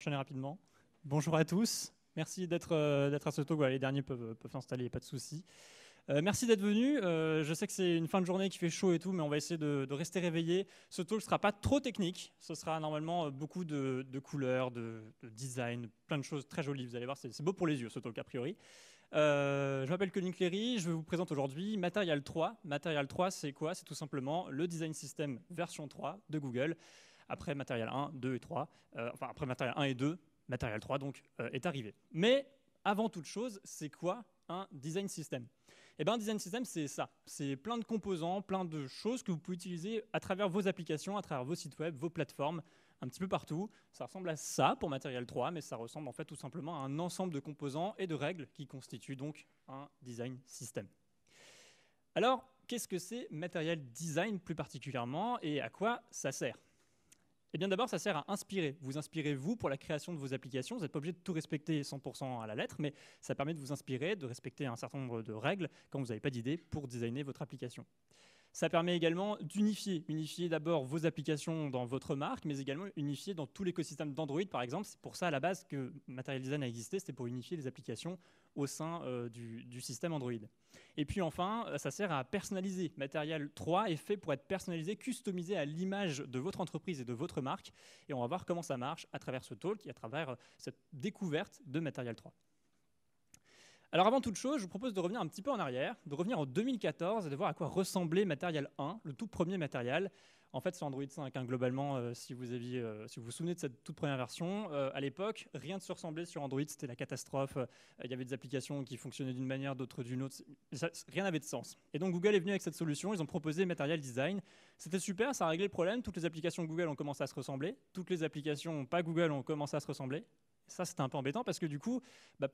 Enchaîner rapidement. Bonjour à tous. Merci d'être à ce talk. Voilà, les derniers peuvent s'installer, pas de souci. Merci d'être venus. Je sais que c'est une fin de journée qui fait chaud et tout, mais on va essayer de rester réveillé. Ce talk ne sera pas trop technique. Ce sera normalement beaucoup de couleurs, de design, plein de choses très jolies. Vous allez voir, c'est beau pour les yeux ce talk a priori. Je m'appelle Colin Cléry. Je vous présente aujourd'hui Material 3. Material 3, c'est quoi? C'est tout simplement le design system version 3 de Google. Après Material 1, 2 et 3, enfin après Material 1 et 2, Material 3 donc est arrivé. Mais avant toute chose, c'est quoi un design system? Eh bien, un design system, c'est ça. C'est plein de composants, plein de choses que vous pouvez utiliser à travers vos applications, à travers vos sites web, vos plateformes, un petit peu partout. Ça ressemble à ça pour Material 3, mais ça ressemble en fait tout simplement à un ensemble de composants et de règles qui constituent donc un design system. Alors, qu'est-ce que c'est Material Design plus particulièrement et à quoi ça sert? Eh bien d'abord, ça sert à inspirer. Vous inspirez vous pour la création de vos applications. Vous n'êtes pas obligé de tout respecter 100% à la lettre, mais ça permet de vous inspirer, de respecter un certain nombre de règles quand vous n'avez pas d'idée pour designer votre application. Ça permet également d'unifier. Unifier d'abord vos applications dans votre marque, mais également unifier dans tout l'écosystème d'Android, par exemple. C'est pour ça, à la base, que Material Design a existé. C'était pour unifier les applications au sein du système Android. Et puis enfin, ça sert à personnaliser. Material 3 est fait pour être personnalisé, customisé à l'image de votre entreprise et de votre marque. Et on va voir comment ça marche à travers ce talk et à travers cette découverte de Material 3. Alors avant toute chose, je vous propose de revenir un petit peu en arrière, de revenir en 2014 et de voir à quoi ressemblait Material 1, le tout premier Material. En fait, c'est Android 5, hein, globalement, si vous vous souvenez de cette toute première version. À l'époque, rien ne se ressemblait sur Android, c'était la catastrophe. Il y avait des applications qui fonctionnaient d'une manière, d'autres d'une autre. Rien n'avait de sens. Et donc Google est venu avec cette solution, ils ont proposé Material Design. C'était super, ça a réglé le problème. Toutes les applications Google ont commencé à se ressembler. Toutes les applications pas Google ont commencé à se ressembler. Ça, c'était un peu embêtant parce que du coup,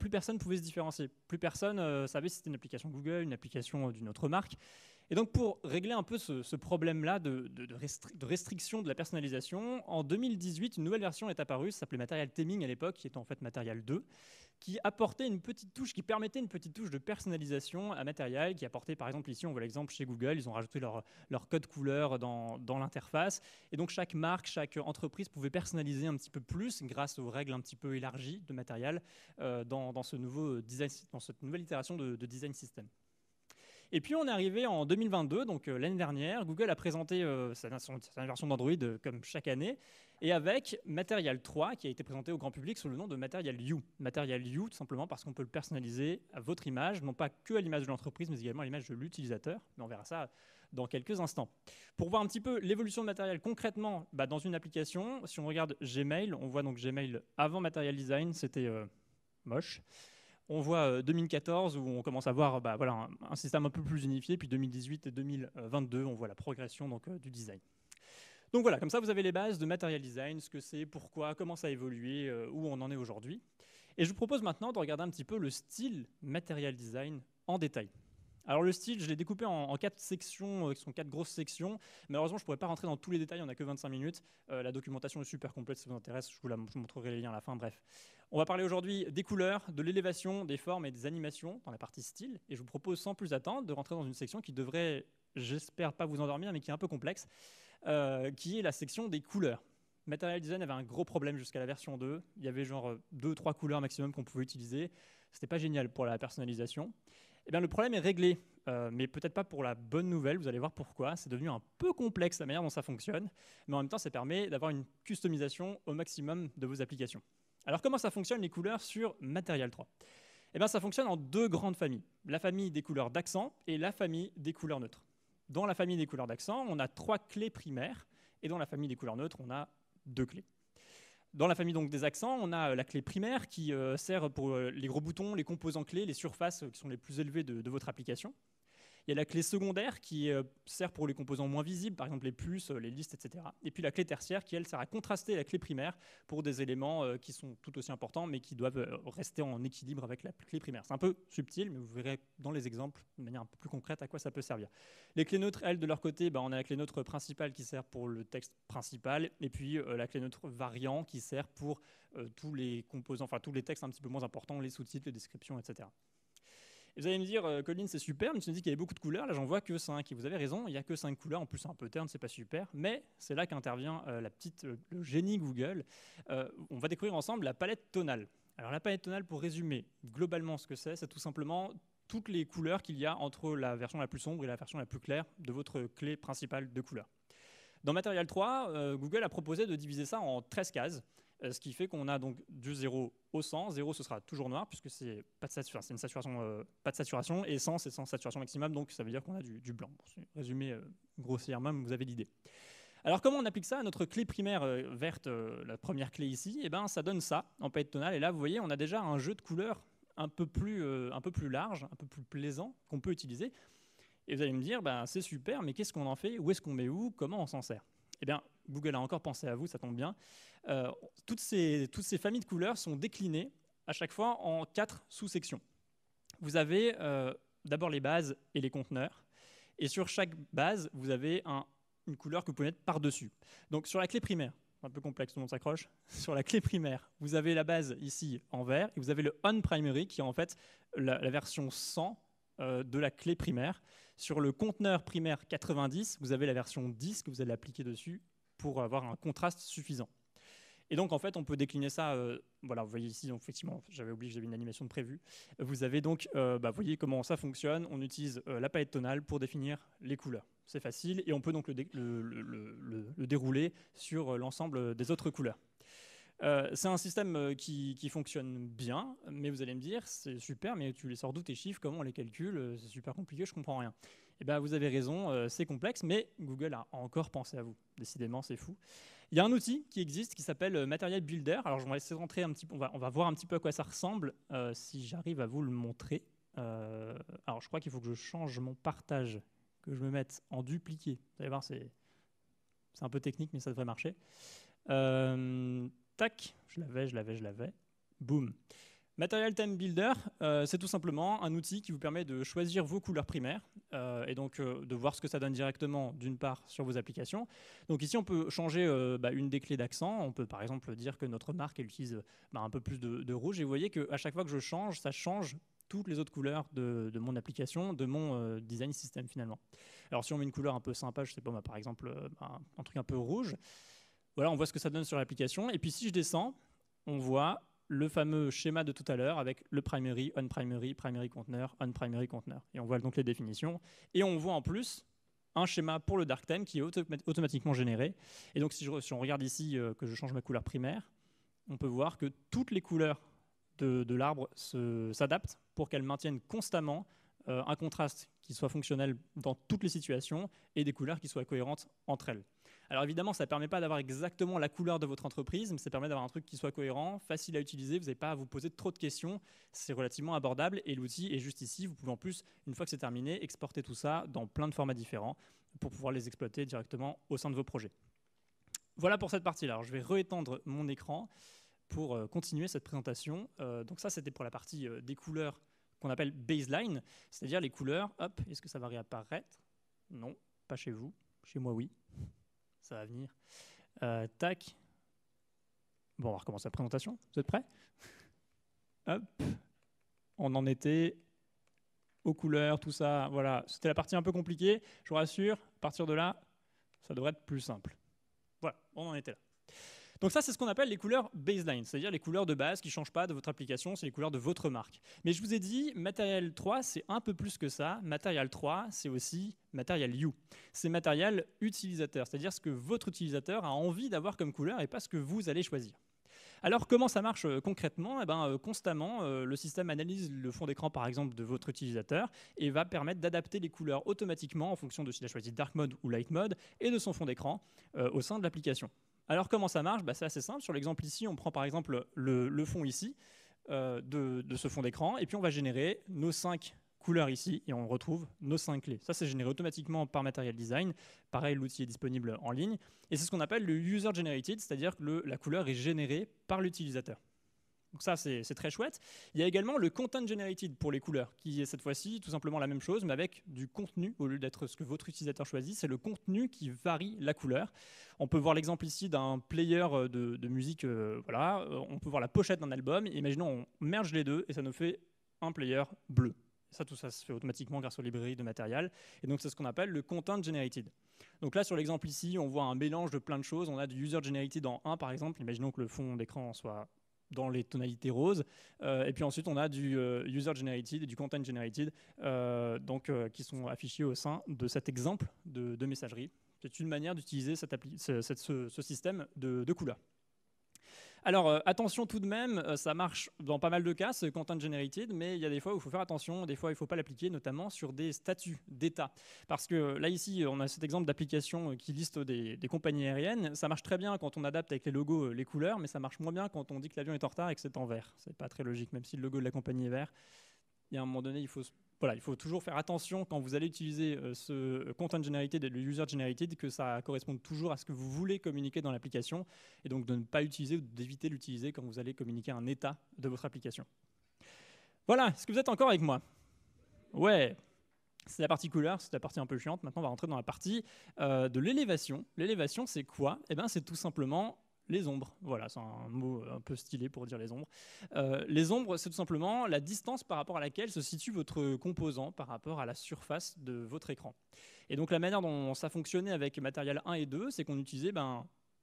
plus personne pouvait se différencier. Plus personne savait si c'était une application Google, une application d'une autre marque. Et donc, pour régler un peu ce problème-là de restriction de la personnalisation, en 2018, une nouvelle version est apparue, ça s'appelait Material Theming à l'époque, qui était en fait Material 2, qui apportait une petite touche, qui permettait une petite touche de personnalisation à Material, qui apportait, par exemple, ici, on voit l'exemple chez Google, ils ont rajouté leur code couleur dans l'interface. Et donc, chaque marque, chaque entreprise pouvait personnaliser un petit peu plus grâce aux règles un petit peu élargies de Material dans ce nouveau design, dans cette nouvelle itération de design system. Et puis on est arrivé en 2022, donc l'année dernière, Google a présenté sa version d'Android comme chaque année, et avec Material 3 qui a été présenté au grand public sous le nom de Material You. Material You, tout simplement parce qu'on peut le personnaliser à votre image, non pas que à l'image de l'entreprise, mais également à l'image de l'utilisateur. Mais on verra ça dans quelques instants. Pour voir un petit peu l'évolution de Material concrètement dans une application, si on regarde Gmail, on voit donc Gmail avant Material Design, c'était moche. On voit 2014 où on commence à voir voilà, un système un peu plus unifié, puis 2018 et 2022, on voit la progression du design. Donc voilà, comme ça vous avez les bases de Material Design, ce que c'est, pourquoi, comment ça a évolué, où on en est aujourd'hui. Et je vous propose maintenant de regarder un petit peu le style Material Design en détail. Alors le style, je l'ai découpé en 4 sections, qui sont 4 grosses sections. Malheureusement, je ne pourrais pas rentrer dans tous les détails, on n'a que 25 minutes. La documentation est super complète, si ça vous intéresse, je vous montrerai les liens à la fin, bref. On va parler aujourd'hui des couleurs, de l'élévation, des formes et des animations dans la partie style. Et je vous propose sans plus attendre de rentrer dans une section qui devrait, j'espère pas vous endormir, mais qui est un peu complexe, qui est la section des couleurs. Material Design avait un gros problème jusqu'à la version 2. Il y avait genre 2-3 couleurs maximum qu'on pouvait utiliser. C'était pas génial pour la personnalisation. Eh bien, le problème est réglé, mais peut-être pas pour la bonne nouvelle, vous allez voir pourquoi. C'est devenu un peu complexe la manière dont ça fonctionne, mais en même temps, ça permet d'avoir une customisation au maximum de vos applications. Alors, comment ça fonctionne les couleurs sur Material 3? Eh bien, ça fonctionne en 2 grandes familles. La famille des couleurs d'accent et la famille des couleurs neutres. Dans la famille des couleurs d'accent, on a 3 clés primaires, et dans la famille des couleurs neutres, on a 2 clés. Dans la famille donc des accents, on a la clé primaire qui sert pour les gros boutons, les composants clés, les surfaces qui sont les plus élevées de votre application. Il y a la clé secondaire qui sert pour les composants moins visibles, par exemple les plus, les listes, etc. Et puis la clé tertiaire qui, elle, sert à contraster la clé primaire pour des éléments qui sont tout aussi importants, mais qui doivent rester en équilibre avec la clé primaire. C'est un peu subtil, mais vous verrez dans les exemples de manière un peu plus concrète à quoi ça peut servir. Les clés neutres, elles, de leur côté, on a la clé neutre principale qui sert pour le texte principal, et puis la clé neutre variant qui sert pour tous les composants, enfin tous les textes un petit peu moins importants, les sous-titres, les descriptions, etc. Et vous allez me dire, Colin, c'est super, mais tu me dis qu'il y avait beaucoup de couleurs, là j'en vois que 5. Et vous avez raison, il n'y a que 5 couleurs, en plus c'est un peu terne, c'est pas super, mais c'est là qu'intervient le génie Google. On va découvrir ensemble la palette tonale. Alors la palette tonale, pour résumer globalement ce que c'est tout simplement toutes les couleurs qu'il y a entre la version la plus sombre et la version la plus claire de votre clé principale de couleurs. Dans Material 3, Google a proposé de diviser ça en 13 cases, ce qui fait qu'on a donc du 0 au 100. 0, ce sera toujours noir, puisque c'est une saturation, pas de saturation, et 100, c'est sans saturation maximum, donc ça veut dire qu'on a du blanc. Bon, résumé grossièrement, vous avez l'idée. Alors comment on applique ça à notre clé primaire verte, la première clé ici? Eh ben, ça donne ça en palette tonale, et là, vous voyez, on a déjà un jeu de couleurs un peu plus large, un peu plus plaisant, qu'on peut utiliser. Et vous allez me dire, bah, c'est super, mais qu'est-ce qu'on en fait? Où est-ce qu'on met où? Comment on s'en sert? Eh bien, Google a encore pensé à vous, ça tombe bien. Toutes ces familles de couleurs sont déclinées à chaque fois en 4 sous-sections. Vous avez d'abord les bases et les conteneurs. Et sur chaque base, vous avez une couleur que vous pouvez mettre par-dessus. Donc sur la clé primaire, un peu complexe, tout le monde s'accroche. Sur la clé primaire, vous avez la base ici en vert, et vous avez le on primary qui est en fait la version 100 de la clé primaire. Sur le conteneur primaire 90, vous avez la version 10 que vous allez appliquer dessus pour avoir un contraste suffisant. Et donc, en fait, on peut décliner ça. Voilà, vous voyez ici, donc, effectivement, j'avais oublié que j'avais une animation de prévue. Vous avez donc, vous voyez comment ça fonctionne. On utilise la palette tonale pour définir les couleurs. C'est facile et on peut donc le dérouler sur l'ensemble des autres couleurs. C'est un système qui fonctionne bien, mais vous allez me dire, c'est super, mais tu les sors d'où tes chiffres? Comment on les calcule? C'est super compliqué, je comprends rien. Eh bien, vous avez raison, c'est complexe, mais Google a encore pensé à vous. Décidément, c'est fou. Il y a un outil qui existe qui s'appelle Material Builder. Alors, je vais essayer de rentrer un petit peu, on va voir un petit peu à quoi ça ressemble, si j'arrive à vous le montrer. Alors, je crois qu'il faut que je change mon partage, que je me mette en dupliqué. Vous allez voir, c'est un peu technique, mais ça devrait marcher. Tac, je l'avais. Boum. Material Theme Builder, c'est tout simplement un outil qui vous permet de choisir vos couleurs primaires et donc de voir ce que ça donne directement d'une part sur vos applications. Donc ici, on peut changer une des clés d'accent. On peut par exemple dire que notre marque elle utilise un peu plus de rouge. Et vous voyez qu'à chaque fois que je change, ça change toutes les autres couleurs de mon application, de mon design system finalement. Alors si on met une couleur un peu sympa, je sais pas, par exemple un truc un peu rouge, voilà, on voit ce que ça donne sur l'application. Et puis si je descends, on voit le fameux schéma de tout à l'heure avec le primary, on primary, primary conteneur, on primary conteneur. Et on voit donc les définitions. Et on voit en plus un schéma pour le dark theme qui est automatiquement généré. Et donc si on regarde ici que je change ma couleur primaire, on peut voir que toutes les couleurs de l'arbre s'adaptent pour qu'elles maintiennent constamment un contraste qui soit fonctionnel dans toutes les situations et des couleurs qui soient cohérentes entre elles. Alors évidemment, ça ne permet pas d'avoir exactement la couleur de votre entreprise, mais ça permet d'avoir un truc qui soit cohérent, facile à utiliser, vous n'avez pas à vous poser trop de questions, c'est relativement abordable et l'outil est juste ici. Vous pouvez en plus, une fois que c'est terminé, exporter tout ça dans plein de formats différents pour pouvoir les exploiter directement au sein de vos projets. Voilà pour cette partie-là. Alors je vais réétendre mon écran pour continuer cette présentation. Donc ça, c'était pour la partie des couleurs qu'on appelle baseline, c'est-à-dire les couleurs. Hop, est-ce que ça va réapparaître? Non, pas chez vous. Chez moi, oui. Ça va venir. Tac. Bon, on va recommencer la présentation. Vous êtes prêts? Hop. On en était aux couleurs, tout ça. Voilà, c'était la partie un peu compliquée. Je vous rassure, à partir de là, ça devrait être plus simple. Voilà, on en était là. Donc ça, c'est ce qu'on appelle les couleurs baseline, c'est-à-dire les couleurs de base qui ne changent pas de votre application, c'est les couleurs de votre marque. Mais je vous ai dit, Material 3, c'est un peu plus que ça. Material 3, c'est aussi Material You. C'est Material utilisateur, c'est-à-dire ce que votre utilisateur a envie d'avoir comme couleur et pas ce que vous allez choisir. Alors, comment ça marche concrètement? Constamment, le système analyse le fond d'écran, par exemple, de votre utilisateur et va permettre d'adapter les couleurs automatiquement en fonction de s'il a choisi Dark Mode ou Light Mode et de son fond d'écran au sein de l'application. Alors, comment ça marche? C'est assez simple. Sur l'exemple ici, on prend par exemple le fond ici de ce fond d'écran et puis on va générer nos 5 couleurs ici et on retrouve nos 5 clés. Ça, c'est généré automatiquement par Material Design. Pareil, l'outil est disponible en ligne. Et c'est ce qu'on appelle le User Generated, c'est-à-dire que la couleur est générée par l'utilisateur. Donc ça, c'est très chouette. Il y a également le Content Generated pour les couleurs, qui est cette fois-ci tout simplement la même chose, mais avec du contenu, au lieu d'être ce que votre utilisateur choisit, c'est le contenu qui varie la couleur. On peut voir l'exemple ici d'un player de musique, voilà. On peut voir la pochette d'un album. Imaginons, on merge les deux et ça nous fait un player bleu. Tout ça se fait automatiquement grâce aux librairies de matériel. Et donc, c'est ce qu'on appelle le content generated. Donc là, sur l'exemple ici, on voit un mélange de plein de choses. On a du user generated en 1, par exemple. Imaginons que le fond d'écran soit dans les tonalités roses. Et puis ensuite, on a du user generated et du content generated, qui sont affichés au sein de cet exemple de messagerie. C'est une manière d'utiliser ce système de couleurs. Alors, attention tout de même, ça marche dans pas mal de cas, ce content generated, mais il y a des fois où il faut faire attention, des fois il ne faut pas l'appliquer, notamment sur des statuts d'état. Parce que là, ici, on a cet exemple d'application qui liste des compagnies aériennes. Ça marche très bien quand on adapte avec les logos les couleurs, mais ça marche moins bien quand on dit que l'avion est en retard et que c'est en vert. C'est pas très logique, même si le logo de la compagnie est vert. Il y a un moment donné, il faut toujours faire attention quand vous allez utiliser ce content generated et le user generated, que ça corresponde toujours à ce que vous voulez communiquer dans l'application, et donc de ne pas utiliser ou d'éviter l'utiliser quand vous allez communiquer un état de votre application. Voilà, est-ce que vous êtes encore avec moi? Ouais, c'est la partie couleur, c'est la partie un peu chiante. Maintenant, on va rentrer dans la partie de l'élévation. L'élévation, c'est quoi? Eh bien, c'est tout simplement les ombres. Voilà, c'est un mot un peu stylé pour dire les ombres. Les ombres, c'est tout simplement la distance par rapport à laquelle se situe votre composant par rapport à la surface de votre écran. Et donc la manière dont ça fonctionnait avec matériel 1 et 2, c'est qu'on utilisait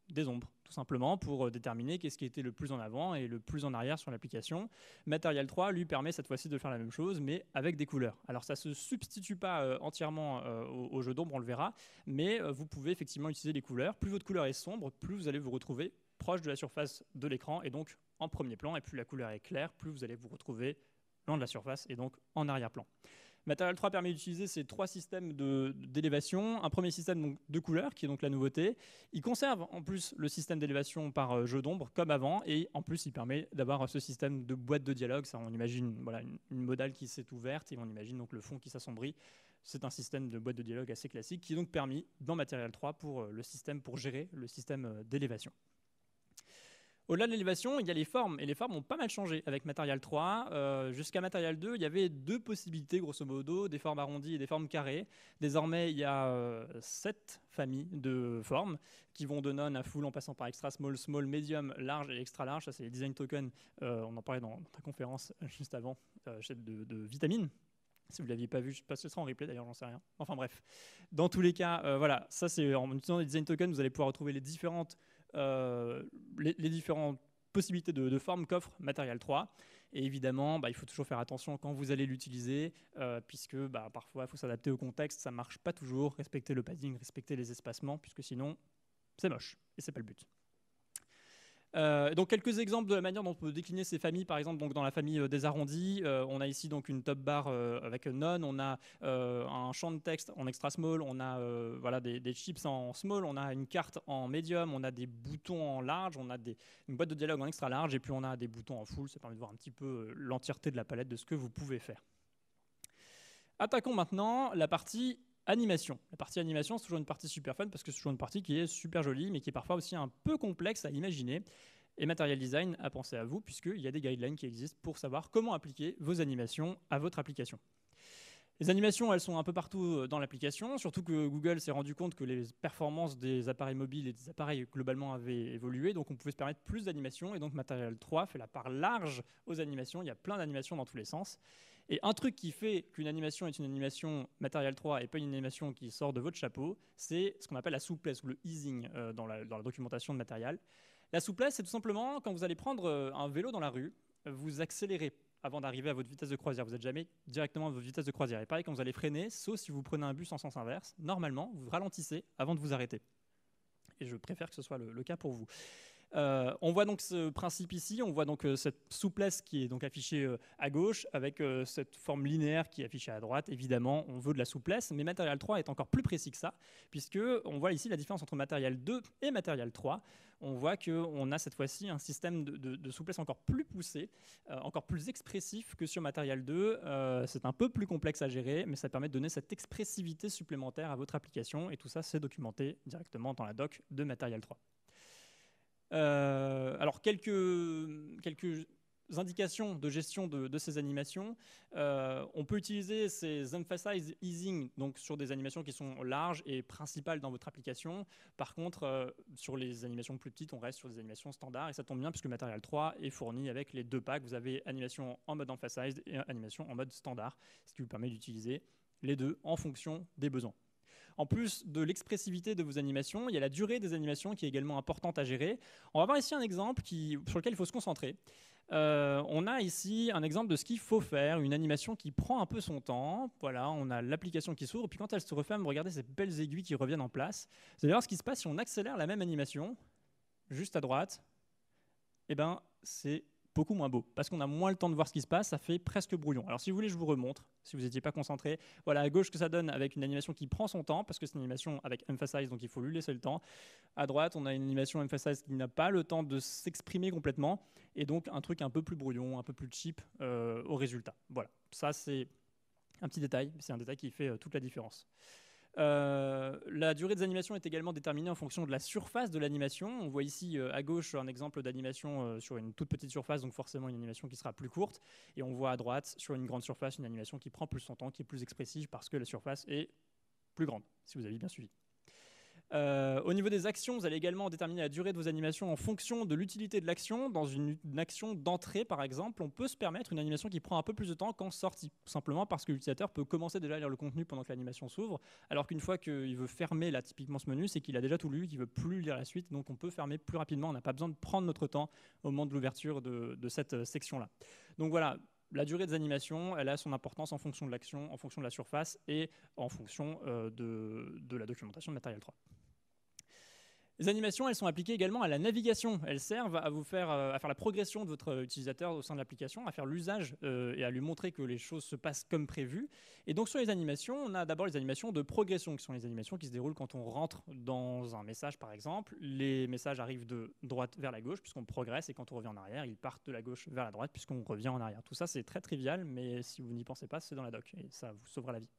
des ombres, tout simplement, pour déterminer qu'est-ce qui était le plus en avant et le plus en arrière sur l'application. Matériel 3, lui, permet cette fois-ci de faire la même chose, mais avec des couleurs. Alors, ça ne se substitue pas entièrement au jeu d'ombre, on le verra, mais vous pouvez effectivement utiliser les couleurs. Plus votre couleur est sombre, plus vous allez vous retrouver proche de la surface de l'écran, et donc en premier plan, et plus la couleur est claire, plus vous allez vous retrouver loin de la surface, et donc en arrière-plan. Matériel 3 permet d'utiliser ces 3 systèmes d'élévation. Un premier système donc, de couleurs, qui est donc la nouveauté. Il conserve en plus le système d'élévation par jeu d'ombre, comme avant, et en plus il permet d'avoir ce système de boîte de dialogue. Ça, on imagine une modale qui s'est ouverte, et on imagine donc le fond qui s'assombrit. C'est un système de boîte de dialogue assez classique, qui est donc permis dans Matériel 3 pour gérer le système d'élévation. Au-delà de l'élévation, il y a les formes, et les formes ont pas mal changé avec Material 3. Jusqu'à Material 2, il y avait 2 possibilités, grosso modo, des formes arrondies et des formes carrées. Désormais, il y a 7 familles de formes qui vont de none à full en passant par extra small, small, medium, large et extra large. Ça, c'est les design tokens. On en parlait dans ta conférence juste avant, de vitamines. Si vous ne l'aviez pas vu, je ne sais pas si ce sera en replay d'ailleurs, j'en sais rien. Enfin bref, dans tous les cas, voilà, ça c'est en utilisant les design tokens, vous allez pouvoir retrouver les différentes possibilités de formes qu'offre Material 3. Et évidemment, il faut toujours faire attention quand vous allez l'utiliser, puisque parfois il faut s'adapter au contexte, ça ne marche pas toujours, respecter le padding, respecter les espacements, puisque sinon c'est moche et c'est pas le but. Donc quelques exemples de la manière dont on peut décliner ces familles. Par exemple, donc dans la famille des arrondis, on a ici donc une top bar avec none, on a un champ de texte en extra small, on a des chips en small, on a une carte en medium, on a des boutons en large, on a une boîte de dialogue en extra large, et puis on a des boutons en full. Ça permet de voir un petit peu l'entièreté de la palette de ce que vous pouvez faire. Attaquons maintenant la partie animation. La partie animation, c'est toujours une partie super fun parce que c'est toujours une partie qui est super jolie, mais qui est parfois aussi un peu complexe à imaginer. Et Material Design a pensé à vous, puisqu'il y a des guidelines qui existent pour savoir comment appliquer vos animations à votre application. Les animations, elles sont un peu partout dans l'application, surtout que Google s'est rendu compte que les performances des appareils mobiles et des appareils globalement avaient évolué, donc on pouvait se permettre plus d'animations, et donc Material 3 fait la part large aux animations. Il y a plein d'animations dans tous les sens. Et un truc qui fait qu'une animation est une animation Material 3 et pas une animation qui sort de votre chapeau, c'est ce qu'on appelle la souplesse ou le easing dans la documentation de Material. La souplesse, c'est tout simplement quand vous allez prendre un vélo dans la rue, vous accélérez avant d'arriver à votre vitesse de croisière. Vous n'êtes jamais directement à votre vitesse de croisière. Et pareil, quand vous allez freiner, sauf si vous prenez un bus en sens inverse, normalement, vous ralentissez avant de vous arrêter. Et je préfère que ce soit le cas pour vous. On voit donc ce principe ici, on voit donc cette souplesse qui est donc affichée à gauche avec cette forme linéaire qui est affichée à droite. Évidemment, on veut de la souplesse, mais Material 3 est encore plus précis que ça, puisqu'on voit ici la différence entre Material 2 et Material 3. On voit qu'on a cette fois-ci un système de souplesse encore plus poussé, encore plus expressif que sur Material 2. C'est un peu plus complexe à gérer, mais ça permet de donner cette expressivité supplémentaire à votre application, et tout ça, c'est documenté directement dans la doc de Material 3. Alors, quelques indications de gestion de ces animations, on peut utiliser ces emphasize easing donc sur des animations qui sont larges et principales dans votre application. Par contre, sur les animations plus petites, on reste sur des animations standards et ça tombe bien puisque Material 3 est fourni avec les deux packs. Vous avez animation en mode emphasized et animation en mode standard, ce qui vous permet d'utiliser les deux en fonction des besoins. En plus de l'expressivité de vos animations, il y a la durée des animations qui est également importante à gérer. On va voir ici un exemple sur lequel il faut se concentrer. On a ici un exemple de ce qu'il faut faire, une animation qui prend un peu son temps. Voilà, on a l'application qui s'ouvre, puis quand elle se referme, regardez ces belles aiguilles qui reviennent en place. Vous allez voir ce qui se passe si on accélère la même animation, juste à droite. Eh ben, c'est beaucoup moins beau, parce qu'on a moins le temps de voir ce qui se passe, ça fait presque brouillon. Alors si vous voulez, je vous remontre, si vous n'étiez pas concentré. Voilà, à gauche, que ça donne avec une animation qui prend son temps, parce que c'est une animation avec emphasize, donc il faut lui laisser le temps. À droite, on a une animation emphasize qui n'a pas le temps de s'exprimer complètement, et donc un truc un peu plus brouillon, un peu plus cheap au résultat. Voilà, ça c'est un petit détail, c'est un détail qui fait toute la différence. La durée des animations est également déterminée en fonction de la surface de l'animation. On voit ici à gauche un exemple d'animation sur une toute petite surface, donc forcément une animation qui sera plus courte. Et on voit à droite, sur une grande surface, une animation qui prend plus son temps, qui est plus expressive parce que la surface est plus grande, si vous avez bien suivi. Au niveau des actions, vous allez également déterminer la durée de vos animations en fonction de l'utilité de l'action. Dans une action d'entrée, par exemple, on peut se permettre une animation qui prend un peu plus de temps qu'en sortie, tout simplement parce que l'utilisateur peut commencer déjà à lire le contenu pendant que l'animation s'ouvre, alors qu'une fois qu'il veut fermer là, typiquement ce menu, c'est qu'il a déjà tout lu, qu'il ne veut plus lire la suite, donc on peut fermer plus rapidement, on n'a pas besoin de prendre notre temps au moment de l'ouverture de cette section-là. Donc voilà, la durée des animations, elle a son importance en fonction de l'action, en fonction de la surface et en fonction de la documentation de Material 3. Les animations, elles sont appliquées également à la navigation. Elles servent à faire la progression de votre utilisateur au sein de l'application, à faire l'usage et à lui montrer que les choses se passent comme prévu. Et donc sur les animations, on a d'abord les animations de progression, qui sont les animations qui se déroulent quand on rentre dans un message, par exemple. Les messages arrivent de droite vers la gauche, puisqu'on progresse, et quand on revient en arrière, ils partent de la gauche vers la droite, puisqu'on revient en arrière. Tout ça, c'est très trivial, mais si vous n'y pensez pas, c'est dans la doc, et ça vous sauvera la vie.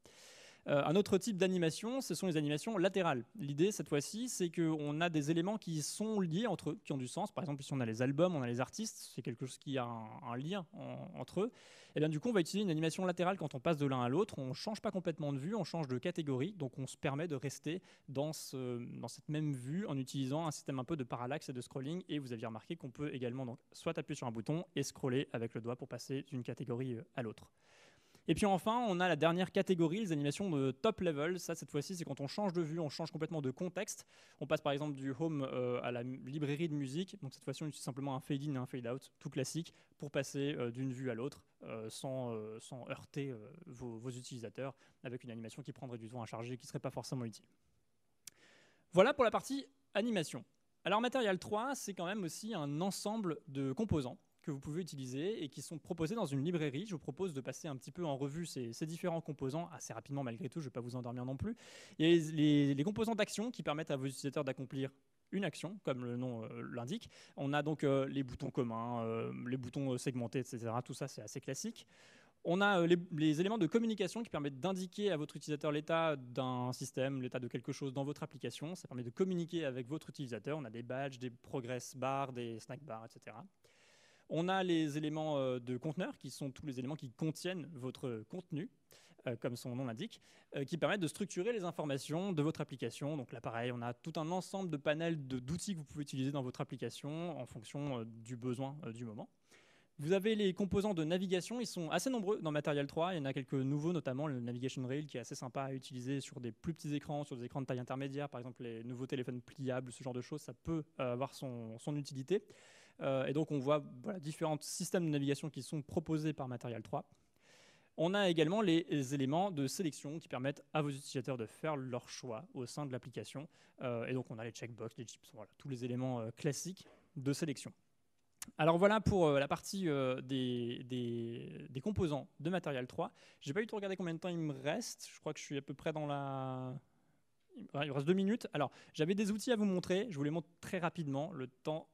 Un autre type d'animation, ce sont les animations latérales. L'idée, cette fois-ci, c'est qu'on a des éléments qui sont liés entre eux, qui ont du sens. Par exemple, si on a les albums, on a les artistes, c'est quelque chose qui a un lien entre eux. Et bien du coup, on va utiliser une animation latérale quand on passe de l'un à l'autre. On ne change pas complètement de vue, on change de catégorie. Donc on se permet de rester dans cette même vue en utilisant un système un peu de parallaxe et de scrolling. Et vous aviez remarqué qu'on peut également donc, soit appuyer sur un bouton et scroller avec le doigt pour passer d'une catégorie à l'autre. Et puis enfin, on a la dernière catégorie, les animations de top level. Ça, cette fois-ci, c'est quand on change de vue, on change complètement de contexte. On passe par exemple du home à la librairie de musique. Donc cette fois-ci, on utilise simplement un fade-in et un fade-out, tout classique, pour passer d'une vue à l'autre sans heurter vos utilisateurs avec une animation qui prendrait du temps à charger et qui ne serait pas forcément utile. Voilà pour la partie animation. Alors Material 3, c'est quand même aussi un ensemble de composants que vous pouvez utiliser et qui sont proposés dans une librairie. Je vous propose de passer un petit peu en revue ces différents composants assez rapidement malgré tout, je ne vais pas vous endormir non plus. Il y a les composants d'action qui permettent à vos utilisateurs d'accomplir une action, comme le nom l'indique. On a donc les boutons communs, les boutons segmentés, etc. Tout ça, c'est assez classique. On a les éléments de communication qui permettent d'indiquer à votre utilisateur l'état d'un système, l'état de quelque chose dans votre application. Ça permet de communiquer avec votre utilisateur. On a des badges, des progress bars, des snack bars, etc. On a les éléments de conteneur, qui sont tous les éléments qui contiennent votre contenu, comme son nom l'indique, qui permettent de structurer les informations de votre application. Donc là, pareil, on a tout un ensemble de panels d'outils que vous pouvez utiliser dans votre application en fonction du besoin du moment. Vous avez les composants de navigation, ils sont assez nombreux dans Material 3, il y en a quelques nouveaux, notamment le Navigation Rail qui est assez sympa à utiliser sur des plus petits écrans, sur des écrans de taille intermédiaire, par exemple les nouveaux téléphones pliables, ce genre de choses, ça peut avoir son utilité. Et donc on voit différents systèmes de navigation qui sont proposés par Material 3. On a également les éléments de sélection qui permettent à vos utilisateurs de faire leur choix au sein de l'application. Et donc on a les checkbox, les chips, voilà, tous les éléments classiques de sélection. Alors voilà pour la partie des composants de Material 3. Je n'ai pas eu le temps de regarder combien de temps il me reste. Je crois que je suis à peu près dans la... Il me reste 2 minutes. Alors, j'avais des outils à vous montrer. Je vous les montre très rapidement. Le temps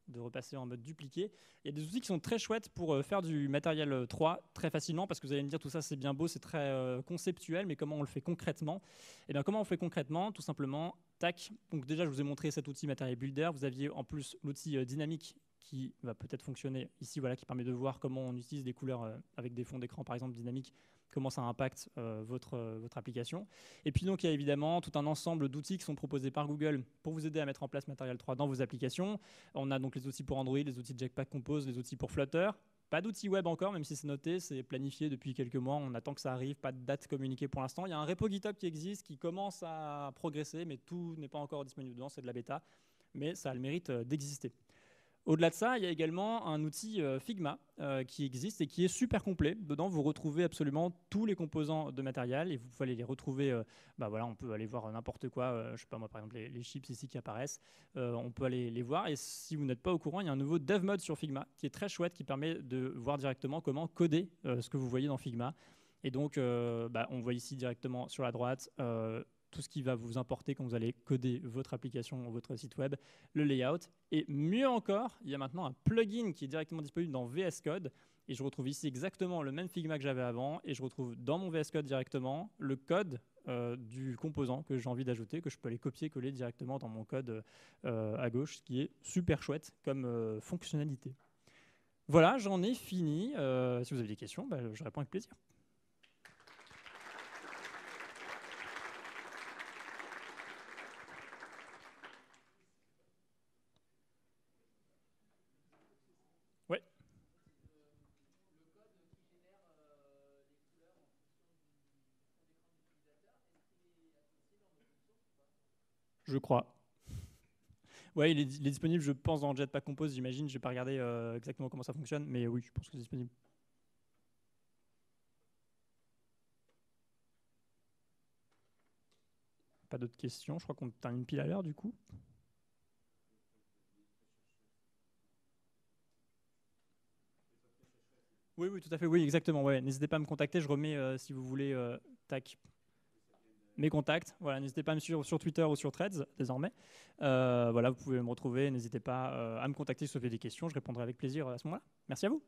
de repasser en mode dupliqué. Il y a des outils qui sont très chouettes pour faire du Material 3 très facilement, parce que vous allez me dire tout ça c'est bien beau, c'est très conceptuel, mais comment on le fait concrètement? Eh bien, comment on fait concrètement? Tout simplement, tac. Donc déjà, je vous ai montré cet outil Material Builder. Vous aviez en plus l'outil dynamique qui va peut-être fonctionner ici, voilà, qui permet de voir comment on utilise des couleurs avec des fonds d'écran, par exemple, dynamiques, comment ça impacte votre application. Et puis donc, il y a évidemment tout un ensemble d'outils qui sont proposés par Google pour vous aider à mettre en place Material 3 dans vos applications. On a donc les outils pour Android, les outils de Jetpack Compose, les outils pour Flutter. Pas d'outils web encore, même si c'est noté, c'est planifié depuis quelques mois, on attend que ça arrive, pas de date communiquée pour l'instant. Il y a un repo GitHub qui existe, qui commence à progresser, mais tout n'est pas encore disponible dedans, c'est de la bêta, mais ça a le mérite d'exister. Au-delà de ça, il y a également un outil Figma qui existe et qui est super complet. Dedans, vous retrouvez absolument tous les composants de matériel et vous pouvez aller les retrouver. Voilà, on peut aller voir n'importe quoi. Je ne sais pas moi, par exemple, les chips ici qui apparaissent. On peut aller les voir. Et si vous n'êtes pas au courant, il y a un nouveau Dev Mode sur Figma qui est très chouette, qui permet de voir directement comment coder ce que vous voyez dans Figma. Et donc, on voit ici directement sur la droite tout ce qui va vous importer quand vous allez coder votre application ou votre site web, le layout. Et mieux encore, il y a maintenant un plugin qui est directement disponible dans VS Code. Et je retrouve ici exactement le même Figma que j'avais avant. Et je retrouve dans mon VS Code directement le code du composant que j'ai envie d'ajouter, que je peux aller copier-coller directement dans mon code à gauche, ce qui est super chouette comme fonctionnalité. Voilà, j'en ai fini. Si vous avez des questions, je réponds avec plaisir. Ouais. Je crois. Ouais, il est disponible, je pense, dans Jetpack Compose, j'imagine. Je n'ai pas regardé exactement comment ça fonctionne, mais oui, je pense que c'est disponible. Pas d'autres questions. Je crois qu'on termine pile à l'heure, du coup. Oui, oui, tout à fait. Oui, exactement. Ouais. N'hésitez pas à me contacter. Je remets, si vous voulez, mes contacts. Voilà, n'hésitez pas à me suivre sur Twitter ou sur Threads, désormais. Voilà, vous pouvez me retrouver. N'hésitez pas à me contacter si vous avez des questions. Je répondrai avec plaisir à ce moment-là. Merci à vous.